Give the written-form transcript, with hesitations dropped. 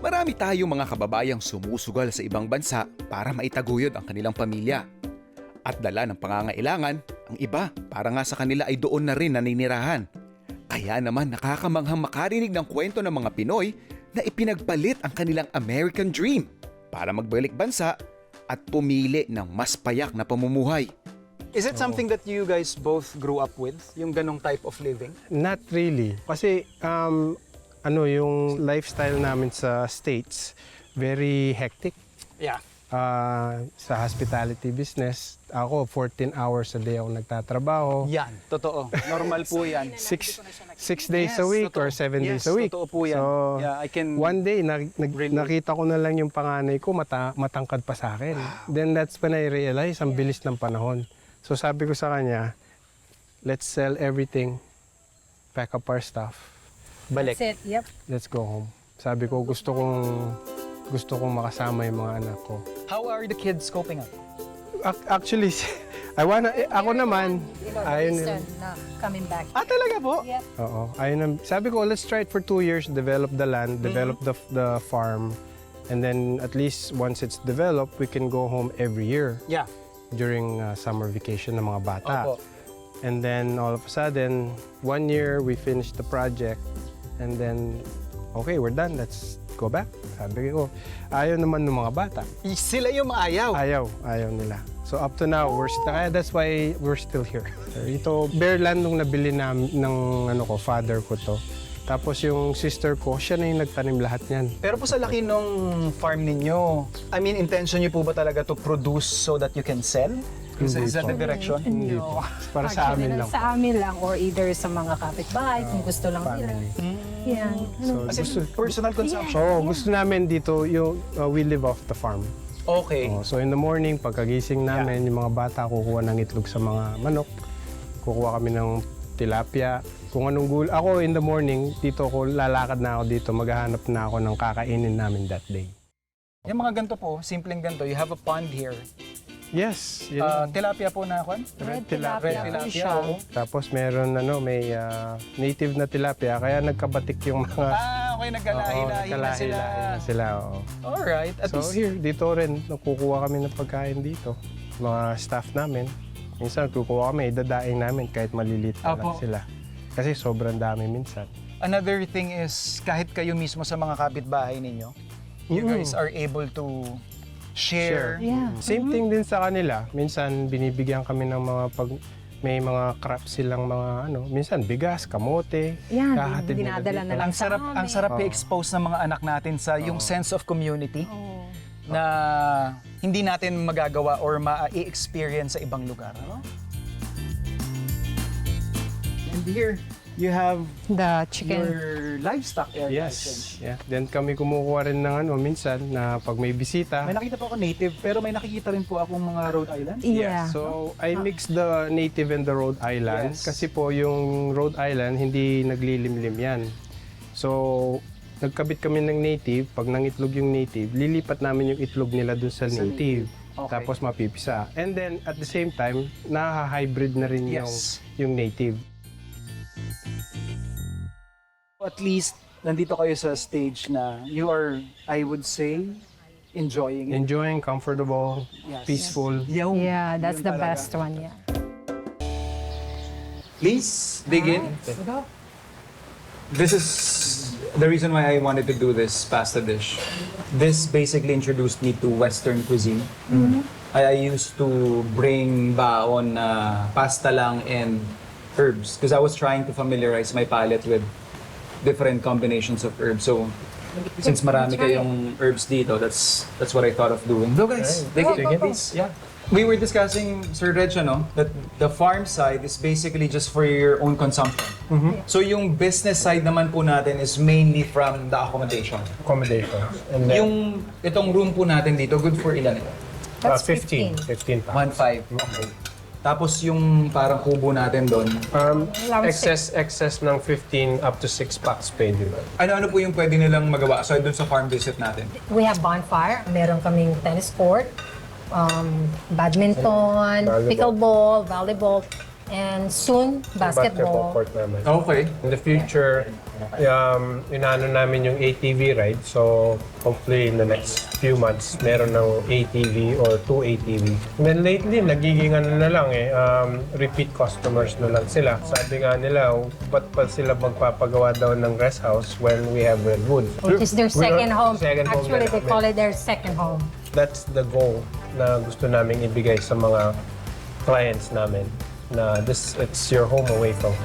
Marami tayong mga kababayang sumusugal sa ibang bansa para maitaguyod ang kanilang pamilya. At dala ng pangangailangan, ang iba para nga sa kanila ay doon na rin naninirahan. Kaya naman nakakamanghang makarinig ng kwento ng mga Pinoy na ipinagpalit ang kanilang American Dream para magbalik bansa at pumili ng mas payak na pamumuhay. Is it something that you guys both grew up with? Yung ganong type of living? Not really. Kasi yung lifestyle namin sa States, very hectic. Yeah. Sa hospitality business, ako 14 hours a day ako nagtatrabaho. Yan, totoo. Normal po yan. 6 days a week or 7 days a week. Totoo po yan. So, Yeah, I can... one day, nakita ko na lang yung panganay ko, matangkad pa sa akin. Then that's when I realized, ang bilis ng panahon. So sabi ko sa kanya, let's sell everything, pack up our stuff. Balik. That's it, yep. Let's go home. Sabi ko, gusto kong makasama yung mga anak ko. How are the kids coping up? Actually, ako naman, ayaw nila. Coming back. Talaga po? Yep. Oo, sabi ko, let's try it for 2 years, develop the land, develop the farm, and then at least once it's developed, we can go home every year Yeah. during summer vacation ng mga bata. Opo. And then all of a sudden, 1 year, we finished the project, and then, okay, we're done, let's go back. Sabi ko, ayaw naman ng mga bata. Sila yung maayaw. Ayaw nila. So up to now, that's why we're still here. Ito, bare land nung nabili ng father ko to. Tapos yung sister ko, siya na yung nagtanim lahat niyan. Pero po sa laki nung farm ninyo, I mean, intention niyo po ba talaga to produce so that you can sell? Is that the direction? Hindi po. Para sa amin lang. Sa amin lang or either sa mga kapitbahay kung gusto lang nila. Yan. So, As in, personal consumption? gusto namin dito, we live off the farm. Okay. So in the morning, pagkagising namin, yung mga bata kukuha ng itlog sa mga manok. Kukuha kami ng tilapia. Kung anong gulo. Ako in the morning, dito ako, lalakad na ako dito, maghahanap na ako ng kakainin namin that day. Yung mga ganito po, simpleng ganito, you have a pond here. Yes. Tilapia po na ako? Red Red tilapia. tilapia, oo. Tapos meron may native na tilapia, kaya nagkabatik yung mga... Okay, nagkalahi-lahi na sila. sila, oo. Alright. At So least, here, dito rin, nakukuha kami ng pagkain dito. Mga staff namin. Minsan, kukuha kami, idadaing namin kahit maliliit na lang Apo. sila. Kasi sobrang dami minsan. another thing is, kahit kayo mismo sa mga kapitbahay ninyo, you guys are able to share. Yeah. Same thing din sa kanila. Minsan, binibigyan kami ng may mga crops silang mga minsan bigas, kamote, Yan, kahatid nila dinadala dito. na lang sa Ang sarap i-expose ng mga anak natin sa yung sense of community na hindi natin magagawa or ma-experience sa ibang lugar. Ano? And here, you have the chicken. your livestock area. Yes. Yeah. Then kami kumukuha rin ng minsan na pag may bisita. May nakita po ako native, pero may nakikita rin po akong mga Rhode Island. Yeah. So, I mix the native and the Rhode Island. Yes. Kasi po yung Rhode Island, hindi naglilimlim yan. So, nagkabit kami ng native. Pag nangitlog yung native, lilipat namin yung itlog nila dun sa native. Okay. Tapos mapipisa. And then, at the same time, naha-hybrid na rin Yes. yung native. At least, nandito kayo sa stage na you are, I would say, enjoying it. Enjoying, comfortable, Yes. peaceful. Yeah, that's Yun the talaga. best one, yeah. Please, dig in. This is the reason why I wanted to do this pasta dish. This basically introduced me to Western cuisine. I used to bring baon na pasta lang and herbs because I was trying to familiarize my palate with different combinations of herbs. So, since marami kayong herbs dito, that's what I thought of doing. So guys, dig in, please. Yeah. We were discussing, Sir Reg, that the farm side is basically just for your own consumption. So yung business side naman po natin is mainly from the accommodation. Accommodation. And then, Yung itong room po natin dito, good for ilan ito? That's 15 pounds. 1.5. Okay. Tapos yung parang kubo natin doon, Excess ng 15 up to 6 packs pwede ba? ano po yung pwede nilang magawa aside doon sa farm visit natin? We have bonfire. Meron kaming tennis court, badminton, pickleball, volleyball, and soon basketball. Court naman. Okay. In the future, Inaano namin yung ATV ride. So, hopefully in the next few months, meron ng ATV or 2 ATV. And then lately, nagiging ano na lang repeat customers na lang sila. Sabi nga nila, ba't pa sila magpapagawa daw ng rest house when we have Redwood? Which is their second home. Second home Actually, na they namin. call it their second home. That's the goal na gusto naming ibigay sa mga clients namin na it's your home away from.